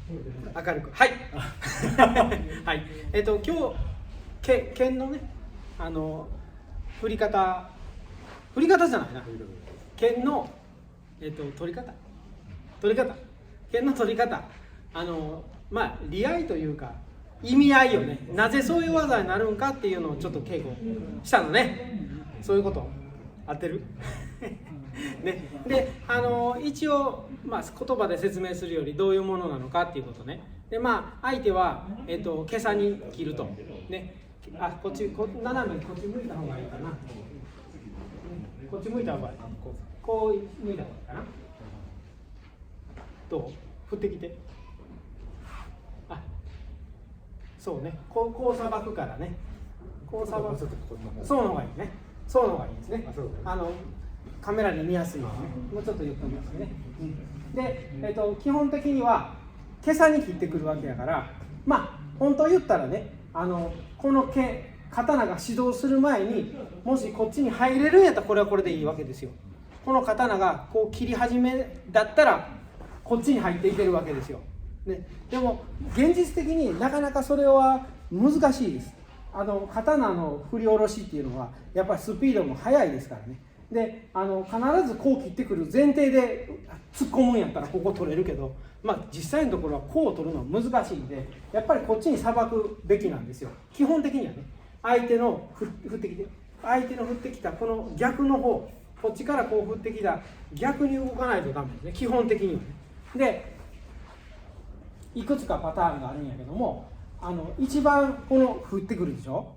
明るく、はいはい、今日剣のね振り方じゃないな、剣の取り方剣の取り方、まあ利合というか意味合いよね。なぜそういう技になるんかっていうのをちょっと稽古したのね。そういうこと合ってるね、で一応、まあ、言葉で説明するよりどういうものなのかっていうことね。でまあ相手は、今朝に切るとね。こっち斜めこっち向いた方がいいかな。こっち向いた方がいい。こう向いた方がいいかな。どう振ってきて。そうね、こうさばくからね。こうさばく。そうの方がいいね。そうの方がいいですね。カメラに見やすいようにね。もうちょっとゆっくりますね。で、基本的には今朝に切ってくるわけやから、まあ本当言ったらね、この刀が始動する前にもしこっちに入れるんやったらこれはこれでいいわけですよ。この刀がこう切り始めだったらこっちに入っていけるわけですよ。ね、でも現実的になかなかそれは難しいです。刀の振り下ろしっていうのはやっぱりスピードも速いですからね。で必ずこう切ってくる前提で突っ込むんやったらここ取れるけど、まあ、実際のところはこう取るのは難しいんで、やっぱりこっちにさばくべきなんですよ。基本的にはね、相手の振ってきたこの逆の方、こっちからこう振ってきた逆に動かないとダメですね、基本的にはね。でいくつかパターンがあるんやけども、一番この振ってくるでしょ、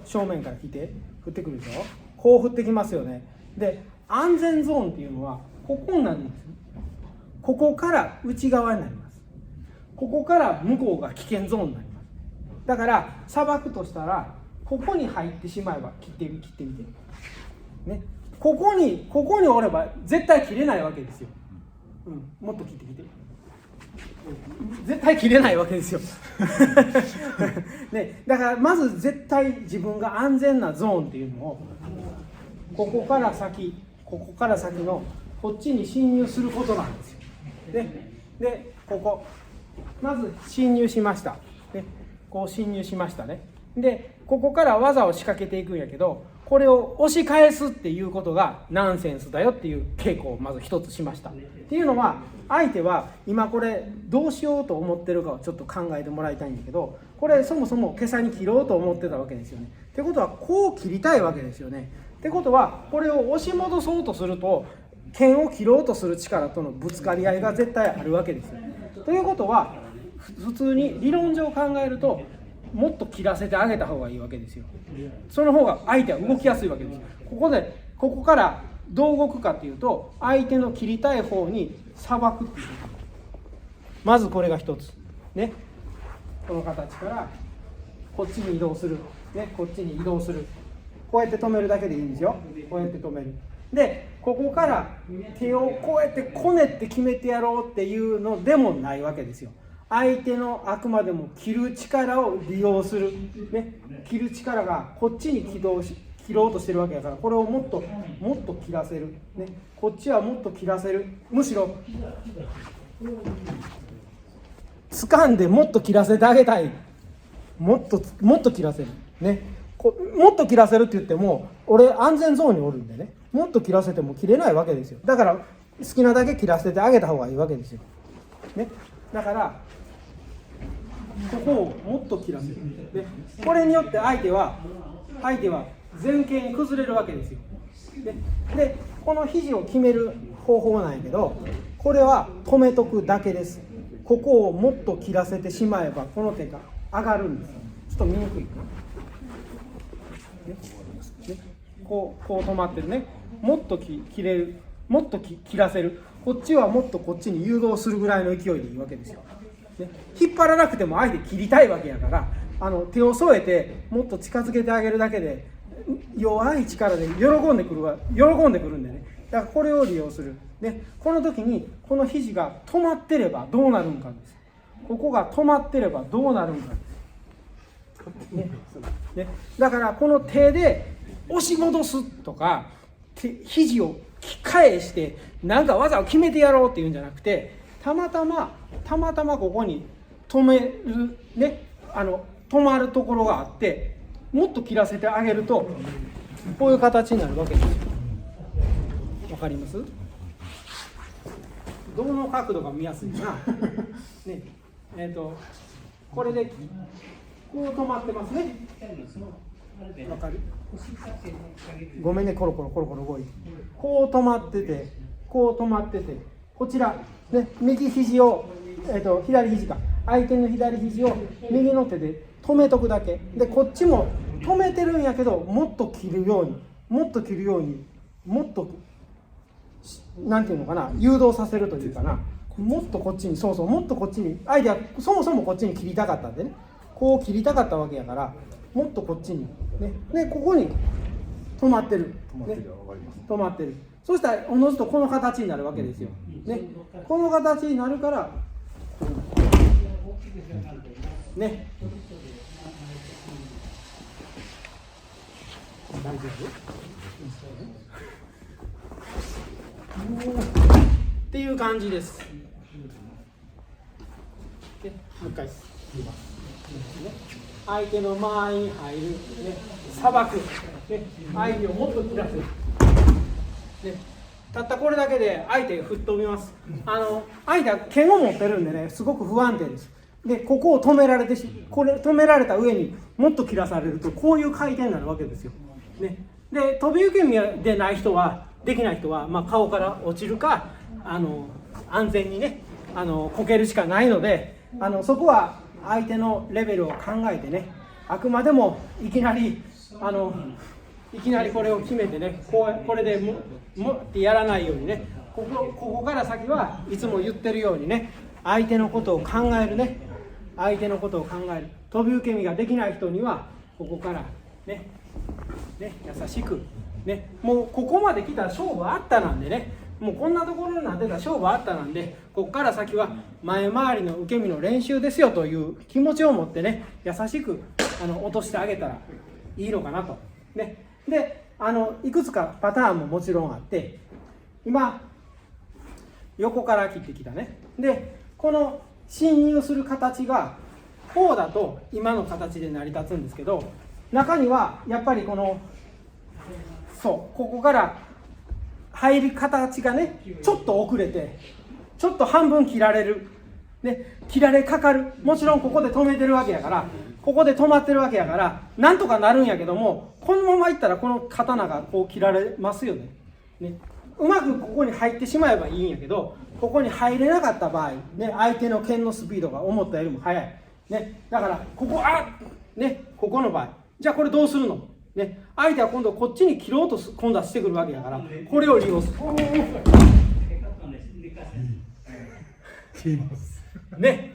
正面から来て振ってくるでしょ、こう振ってきますよね。で安全ゾーンっていうのはここになるんです。ここから内側になります。ここから向こうが危険ゾーンになります。だからさばくとしたらここに入ってしまえば切ってみてね。ここにおれば絶対切れないわけですよ。もっと切ってきて。絶対切れないわけですよ、ね、だからまず絶対自分が安全なゾーンっていうのをここから先のこっちに侵入することなんですよ。でここまず侵入しました、ね、こう侵入しましたね。でここから技を仕掛けていくんやけど、これを押し返すっていうことがナンセンスだよっていう稽古をまず一つしました。っていうのは相手は今これどうしようと思ってるかをちょっと考えてもらいたいんだけど、これそもそも今朝に切ろうと思ってたわけですよね。ってことはこう切りたいわけですよね。ってことはこれを押し戻そうとすると剣を切ろうとする力とのぶつかり合いが絶対あるわけですよ。ということは普通に理論上考えるともっと切らせてあげた方がいいわけですよ。その方が相手は動きやすいわけです。ここからどう動くかっていうと、相手の切りたい方にさばくっていうこと。まずこれが一つね。この形からこっちに移動する、ね、こっちに移動する。こうやって止めるだけでいいんですよ。こうやって止める。でここから手をこうやってこねって決めてやろうっていうのでもないわけですよ。相手のあくまでも切る力を利用する、ね、切る力がこっちに切ろうとしてるわけだから、これをもっと切らせる、ね、こっちはもっと切らせる、むしろ掴んでもっと切らせてあげたい、もっと切らせる、ね、もっと切らせるって言っても俺安全ゾーンにおるんでね、もっと切らせても切れないわけですよ。だから好きなだけ切らせてあげた方がいいわけですよ、ね、だからここをもっと切らせる。でこれによって相手は前傾に崩れるわけですよ。でこの肘を決める方法なんやけど、これは止めとくだけです。ここをもっと切らせてしまえばこの手が上がるんです。ちょっと見にくいかな。こう止まってるね。もっと切れる、もっと切らせる。こっちはもっとこっちに誘導するぐらいの勢いでいいわけですよ。引っ張らなくても相手切りたいわけやから、手を添えてもっと近づけてあげるだけで弱い力で喜んでくるんでね。だからこれを利用する。でこの時にこの肘が止まってればどうなるんかです。ここが止まってればどうなるんかです。だからこの手で押し戻すとか肘を返してなんか技を決めてやろうっていうんじゃなくて、たまたまここに止めるね、止まるところがあって、もっと切らせてあげるとこういう形になるわけですよ。わかります？どの角度が見やすいかな。ね、これでこう止まってますね。わかる？ごめんね、コロコロ動いて、こう止まってて、こちらね、右肘を、左肘か、相手の左肘を右の手で止めとくだけで、こっちも止めてるんやけど、もっと切るように、もっとなんていうのかな、誘導させるというかな、もっとこっちに、もっとこっちに、相手はそもそもこっちに切りたかったんでね、こう切りたかったわけやから、もっとこっちにね、でここに止まってる、止まってる。そしたらおのずとこの形になるわけですよ。ね、この形になるからね。大丈夫？っていう感じです。もう一回言います。相手の間合いに入る、ね、さばく、ね、相手をもっと切らせる、ね、たったこれだけで相手が吹っ飛びます。相手は剣を持ってるんでね、すごく不安定です。でここを止められて止められた上にもっと切らされると、こういう回転になるわけですよ。ね、で飛び受け身でない人は、できない人は、顔から落ちるか、安全にね、こけるしかないので、そこは相手のレベルを考えてね、あくまでもいきなりこれを決めてね、これでもってやらないようにね、ここから先はいつも言ってるようにね、相手のことを考えるね、相手のことを考える。飛び受け身ができない人にはここからね、優しくね、もうここまで来たら勝負あったなんでね、もうこんなところになってたら勝負あったなんで、ここから先は前回りの受け身の練習ですよという気持ちを持ってね、優しく落としてあげたらいいのかなと。ね、でいくつかパターンももちろんあって、今横から切ってきたね。でこの侵入する形がこうだと今の形で成り立つんですけど、中にはやっぱりここから入り形がね、ちょっと遅れて、ちょっと半分切られる、ね、切られかかる。もちろんここで止めてるわけやから、ここで止まってるわけやから、なんとかなるんやけども、このままいったらこの刀がこう切られますよね。うまくここに入ってしまえばいいんやけど、ここに入れなかった場合、ね、相手の剣のスピードが思ったよりも速い。ね、だからここの場合、じゃあこれどうするの？ね、相手は今度こっちに切ろうと今度はしてくるわけだから、これを利用する。ね、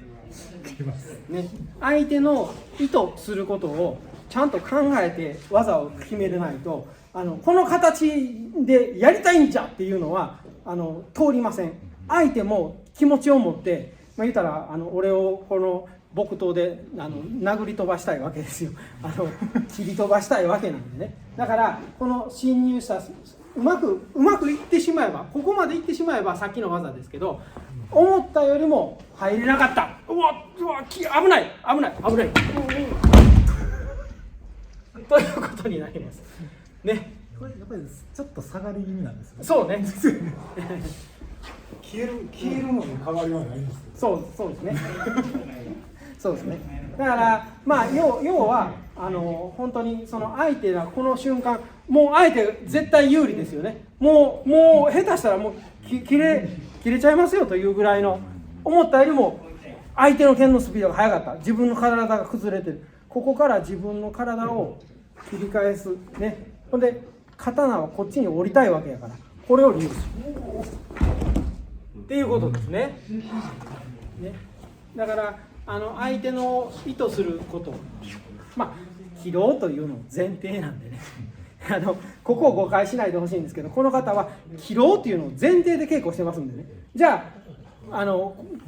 相手の意図することをちゃんと考えて技を決めれないと、この形でやりたいんじゃっていうのは通りません。相手も気持ちを持って、言ったら俺をこの木刀で殴り飛ばしたいわけですよ。切り飛ばしたいわけなんでね。だからこの侵入したうまくいってしまえば、ここまでいってしまえばさっきの技ですけど、思ったよりも入れなかった、うわ危ないということになりますね。これやっぱりちょっと下がり気味なんですよね。そうね。消えるのに変わりはないんですけど。そうですね。そうですね。だから要は本当にその相手がこの瞬間、もう相手絶対有利ですよね。もう下手したらもう切れちゃいますよというぐらいの、思ったよりも相手の剣のスピードが速かった。自分の体が崩れてる。ここから自分の体を切り返すね。ほんで刀はこっちに折りたいわけやから、これを利用するっていうことですね。だから相手の意図すること、切ろうというのを前提なんでね。ここを誤解しないでほしいんですけど、この方は切ろうというのを前提で稽古してますんでね。じゃあ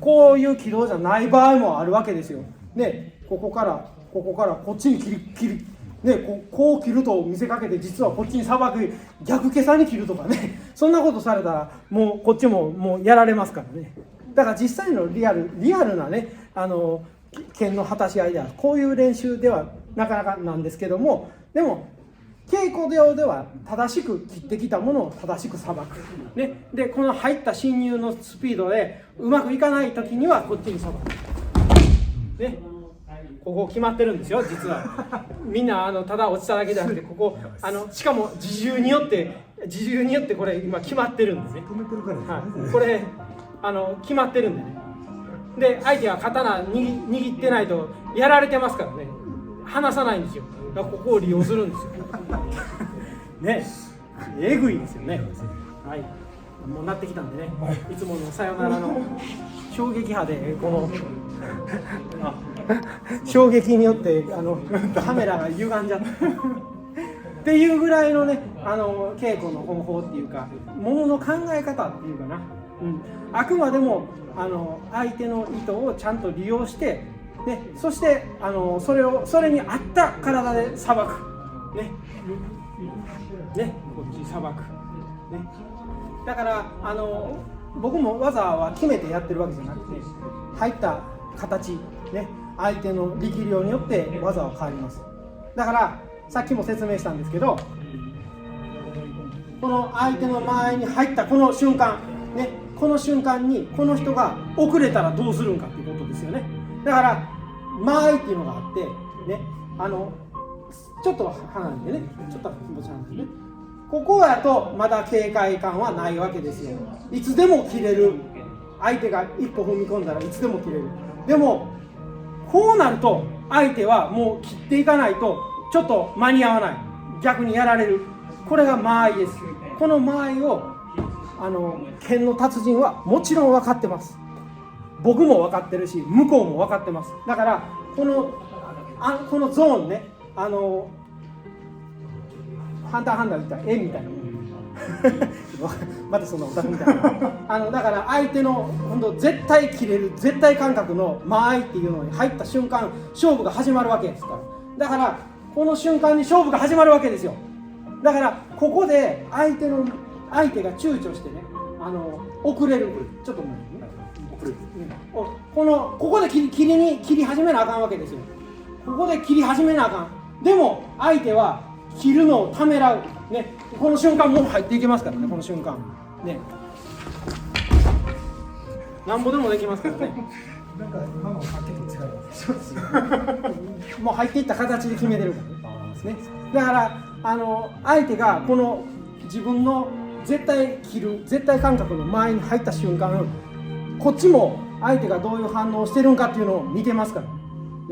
こういう軌道じゃない場合もあるわけですよ。ね、ここからこっちに切る、ね、こう切ると見せかけて実はこっちにさばく、逆けさに切るとかね、そんなことされたらもうこっちももうやられますからね。だから実際のリアルなね剣の果たし合いではこういう練習ではなかなかなんですけども、でも稽古上では正しく切ってきたものを正しくさばく、ね、でこの入った侵入のスピードでうまくいかない時にはこっちにさばく、ね、ここ決まってるんですよ実は。みんなただ落ちただけじゃなくて、ここしかも自重によってこれ今決まってるんですね。はい、これ決まってるんでね。で相手は刀握ってないとやられてますからね、離さないんですよ。だからここを利用するんですよ。ね、えぐいですよね。はい、もうなってきたんでね、いつものさよならの衝撃波でこの衝撃によってカメラが歪んじゃったっていうぐらいのね稽古の方法っていうか、ものの考え方っていうかな、あくまでも相手の意図をちゃんと利用して、ね、そしてそれに合った体でさばく、ね、こっちさばく、ね、だから僕も技は決めてやってるわけじゃなくて、入った形、ね、相手の力量によって技は変わります。だからさっきも説明したんですけど、この相手の間合いに入ったこの瞬間、ね、この瞬間にこの人が遅れたらどうするんかっていうことですよね。だから間合いっていうのがあって、ね、ちょっと離れてね、ちょっと気持ち離れてね、ここやとまだ警戒感はないわけですよ。いつでも切れる、相手が一歩踏み込んだらいつでも切れる。でもこうなると相手はもう切っていかないとちょっと間に合わない、逆にやられる。これが間合いです。この間合いを剣の達人はもちろん分かってます。僕も分かってるし、向こうも分かってます。だからこのゾーンね、ハンターハンターみたいな絵みたいなまたそんなオタクみたいなだから相手の本当絶対切れる絶対感覚の間合いっていうのに入った瞬間、勝負が始まるわけですから。だからこの瞬間に勝負が始まるわけですよ。だからここで相手が躊躇してね、遅れる、ちょっともう遅れる、ここで切り始めなあかんわけですよ。ここで切り始めなあかん。でも相手は切るのをためらう、ね、この瞬間もう入っていけますからね。この瞬間ね、なんぼでもできますからね。なんか今のさっきと違いますもう入っていった形で決めてるからね。だから相手がこの自分の絶対切る絶対感覚の前に入った瞬間、こっちも相手がどういう反応をしてるんかっていうのを見てますから、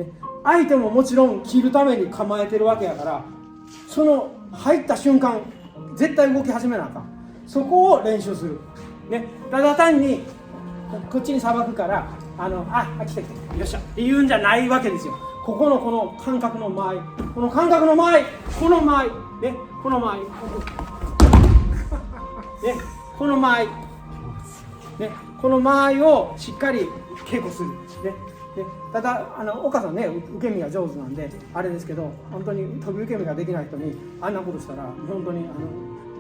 ね、相手ももちろん切るために構えてるわけやから、その入った瞬間絶対動き始めなあかん。そこを練習する、ね、ただ単にこっちにさばくから来たよっしゃって言うんじゃないわけですよ。この感覚の間合い、この感覚の間合い、この間合い、ね、この間合い、ね、この間合い、ね、この間合いをしっかり稽古する、ね、でただ岡さんね、受け身が上手なんであれですけど、本当に飛び受け身ができない人にあんなことしたら本当に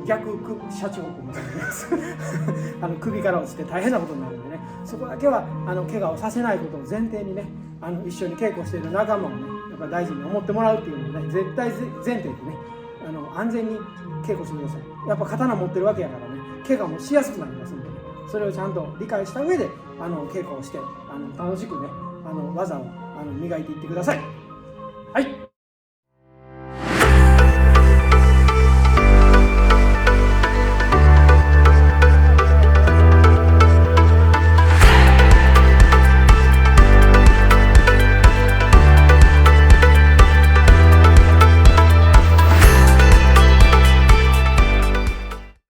逆シャチホコみたいなやつ首から落ちて大変なことになるんでね、そこだけは怪我をさせないことを前提にね、一緒に稽古している仲間をね、やっぱ大事に思ってもらうっていうのをね、絶対前提でね、安全に稽古してください。やっぱ刀持ってるわけやからね、怪我もしやすくなりますんでね、それをちゃんと理解した上で稽古をして楽しくね技を磨いていってください。はい。